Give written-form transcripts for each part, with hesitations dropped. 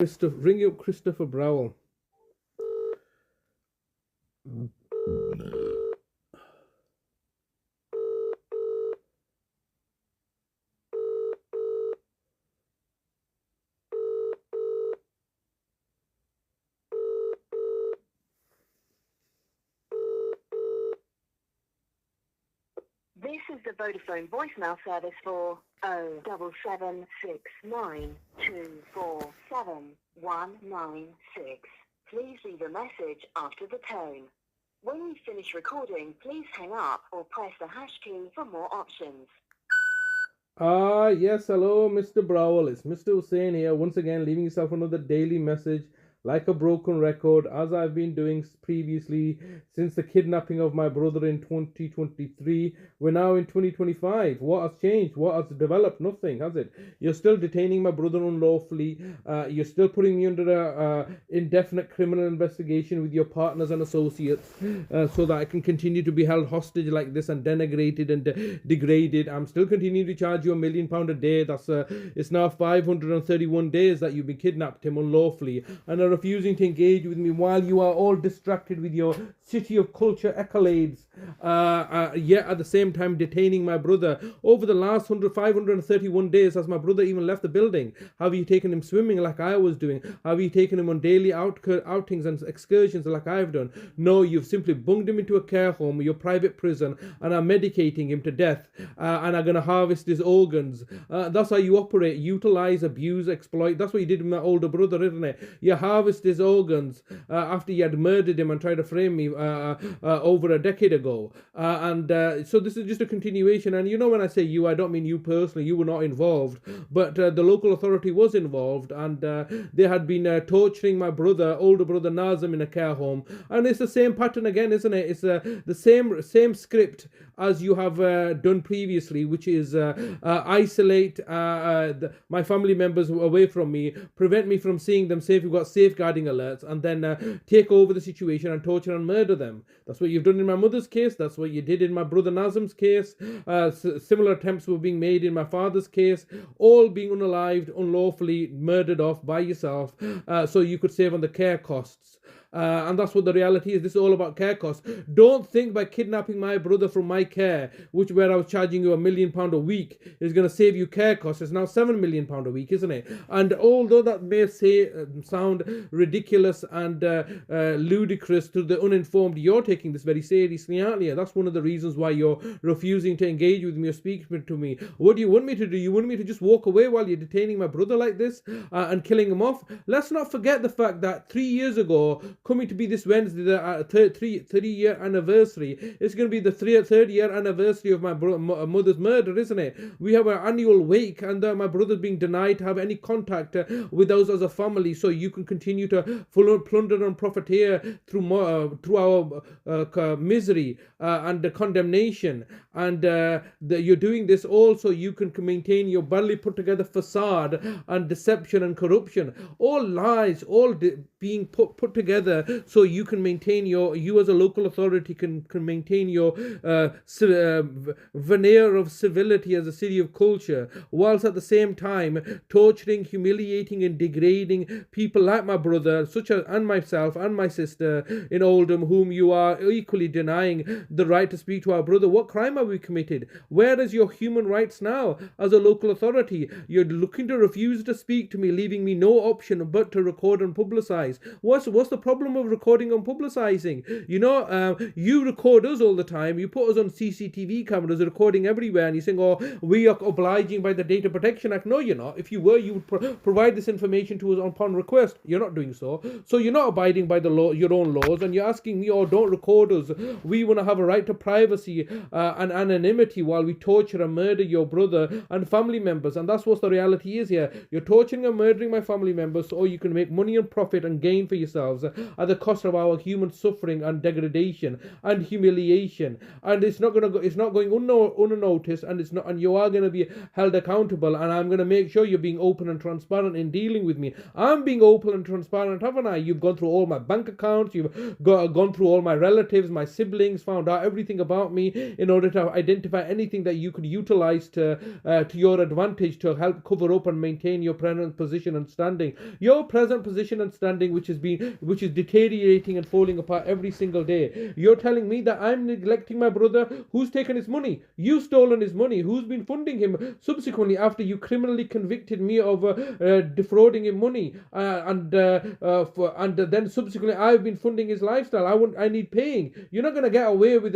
Ring up Christopher Browell. This is the Vodafone voicemail service for 07769247196. Please leave a message after the tone. When you finish recording, please hang up or press the hash key for more options. Yes, hello, Mr. Browell. It's Mr. Hussein here, once again, leaving yourself another daily message like a broken record, as I've been doing previously since the kidnapping of my brother in 2023. We're now in 2025. What has changed? What has developed? Nothing, has it? You're still detaining my brother unlawfully. You're still putting me under a indefinite criminal investigation with your partners and associates, so that I can continue to be held hostage like this and denigrated and degraded. I'm still continuing to charge you £1 million a day. That's it's now 531 days that you've been kidnapped him unlawfully and are refusing to engage with me while you are all distracted with your city of culture accolades, yet at the same time detaining my brother. Over the last 531 days, has my brother even left the building? Have you taken him swimming like I was doing? Have you taken him on daily outings and excursions like I've done? No, you've simply bunged him into a care home, your private prison, and are medicating him to death, and are going to harvest his organs. That's how you operate: utilize, abuse, exploit. That's what you did with my older brother, isn't it? You harvest his organs after you had murdered him and tried to frame me over a decade ago. So this is just a continuation. And you know, when I say you, I don't mean you personally. You were not involved, but the local authority was involved, and they had been torturing my brother, older brother Nazim, in a care home. And it's the same pattern again, isn't it? It's the same script as you have done previously, which is isolate my family members away from me, prevent me from seeing them safe. We've got safeguarding alerts, and then take over the situation and torture and murder them. That's what you've done in my mother's case. That's what you did in my brother Nazim's case. Similar attempts were being made in my father's case, all being unalived, unlawfully murdered off by yourself, so you could save on the care costs. And that's what the reality is. This is all about care costs. Don't think by kidnapping my brother from my care, where I was charging you £1 million a week, is going to save you care costs. It's now £7 million a week, isn't it? And although that may sound ridiculous and ludicrous to the uninformed, you're taking this very seriously, aren't you? That's one of the reasons why you're refusing to engage with me or speak to me. What do you want me to do? You want me to just walk away while you're detaining my brother like this and killing him off? Let's not forget the fact that 3 years ago, coming to be this Wednesday, the 30-year anniversary. It's going to be the third year anniversary of my mother's murder, isn't it? We have an annual wake, and my brother's being denied to have any contact with us as a family, so you can continue to plunder and profiteer through our misery and the condemnation. And you're doing this also you can maintain your badly put together facade and deception and corruption. All lies, all being put together so you can maintain you as a local authority can maintain your veneer of civility as a city of culture, whilst at the same time torturing, humiliating and degrading people like my brother, such as, and myself and my sister in Oldham, whom you are equally denying the right to speak to our brother. What crime have we committed? Where is your human rights now as a local authority? You're looking to refuse to speak to me, leaving me no option but to record and publicize. What's the problem of recording and publicizing? You know, you record us all the time. You put us on CCTV cameras, recording everywhere, and you saying, "Oh, we are obliging by the Data Protection Act." No, you're not. If you were, you would provide this information to us upon request. You're not doing so. So you're not abiding by the law, your own laws, and you're asking me, "Oh, don't record us. We want to have a right to privacy and anonymity while we torture and murder your brother and family members." And that's what the reality is here. You're torturing and murdering my family members so you can make money and profit and gain for yourselves. at the cost of our human suffering and degradation and humiliation. And it's not going unnoticed, and you are going to be held accountable. And I'm going to make sure you're being open and transparent in dealing with me. I'm being open and transparent, haven't I? You've gone through all my bank accounts, you've gone through all my relatives, my siblings, found out everything about me in order to identify anything that you could utilize to your advantage to help cover up and maintain your present position and standing. Your present position and standing, which is deteriorating and falling apart every single day. You're telling me that I'm neglecting my brother. Who's taken his money? You've stolen his money. Who's been funding him subsequently after you criminally convicted me of defrauding him money, and then subsequently I've been funding his lifestyle. I need paying. You're not going to get away with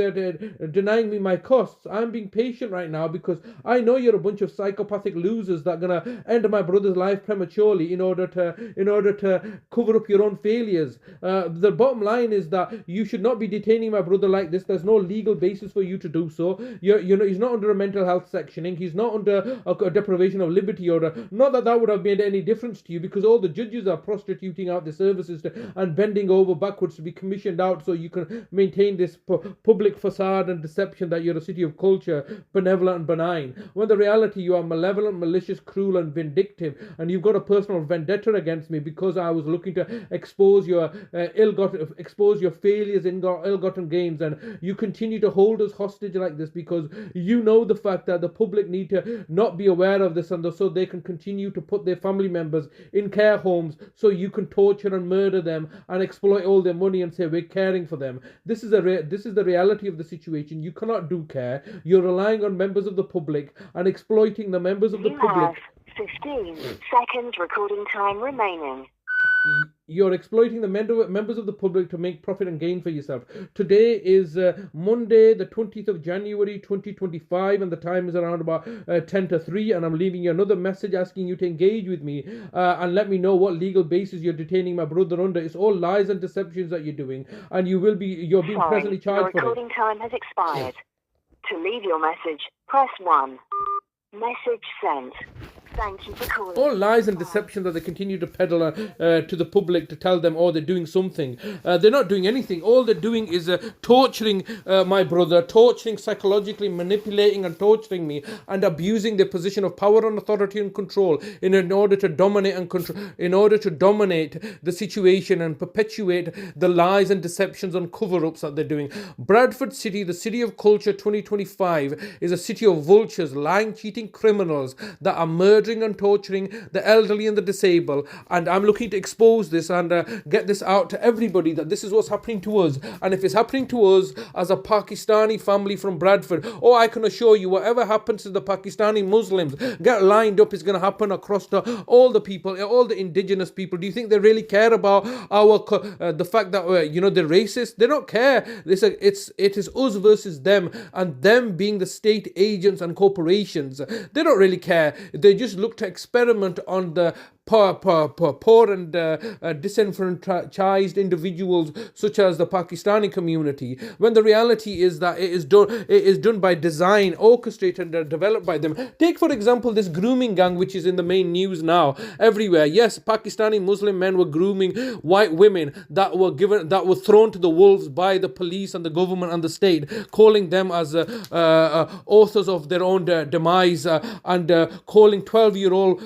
denying me my costs. I'm being patient right now because I know you're a bunch of psychopathic losers that are going to end my brother's life prematurely in order to cover up your own failures. The bottom line is that you should not be detaining my brother like this. There's no legal basis for you to do so. He's not under a mental health sectioning. He's not under a deprivation of liberty order. Not that would have made any difference to you, because all the judges are prostituting out the services and bending over backwards to be commissioned out so you can maintain this public facade and deception that you're a city of culture, benevolent and benign, when the reality you are malevolent, malicious, cruel and vindictive, and you've got a personal vendetta against me because I was looking to expose your failures in ill-gotten gains, and you continue to hold us hostage like this because you know the fact that the public need to not be aware of this, and so they can continue to put their family members in care homes so you can torture and murder them and exploit all their money and say we're caring for them. This is the reality of the situation. You cannot do care. You're relying on members of the public and exploiting the members of the public. You have 15 seconds recording time remaining. You're exploiting the members of the public to make profit and gain for yourself. Today is Monday, the 20th of January, 2025, and the time is around about 10 to 3, and I'm leaving you another message asking you to engage with me and let me know what legal basis you're detaining my brother under. It's all lies and deceptions that you're doing, and you're being presently charged for it. Your recording time has expired. To leave your message, press 1. Message sent. Thank you for calling. All lies and deception that they continue to peddle to the public to tell them, oh, they're doing something. They're not doing anything. All they're doing is torturing my brother, psychologically manipulating and torturing me, and abusing their position of power and authority and control in order to dominate and control, in order to dominate the situation and perpetuate the lies and deceptions and cover-ups that they're doing. Bradford City, the city of culture 2025, is a city of vultures, lying, cheating criminals that are murdering and torturing the elderly and the disabled. And I'm looking to expose this and get this out to everybody that this is what's happening to us. And if it's happening to us as a Pakistani family from Bradford, I can assure you whatever happens to the Pakistani Muslims get lined up is going to happen across to all the people, all the indigenous people. Do you think they really care about the fact that they're racist? They don't care. It is us versus them, and them being the state agents and corporations. They don't really care. They just look to experiment on the poor and disenfranchised individuals such as the Pakistani community, when the reality is that it is done by design, orchestrated and developed by them. Take for example this grooming gang, which is in the main news now everywhere. Yes, Pakistani Muslim men were grooming white women that were thrown to the wolves by the police and the government and the state, calling them as authors of their own demise, and calling 12-year-old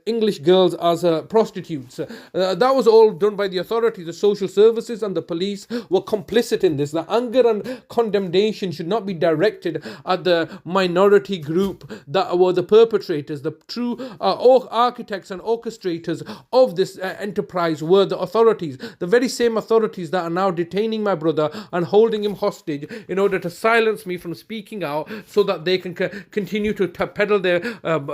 English girls as prostitutes. That was all done by the authorities. The social services and the police were complicit in this. The anger and condemnation should not be directed at the minority group that were the perpetrators. The true architects and orchestrators of this enterprise were the authorities, the very same authorities that are now detaining my brother and holding him hostage in order to silence me from speaking out so that they can continue to peddle their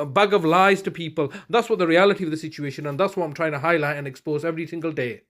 bag of lies to people. That's what the reality of the situation, and that's what I'm trying to highlight and expose every single day.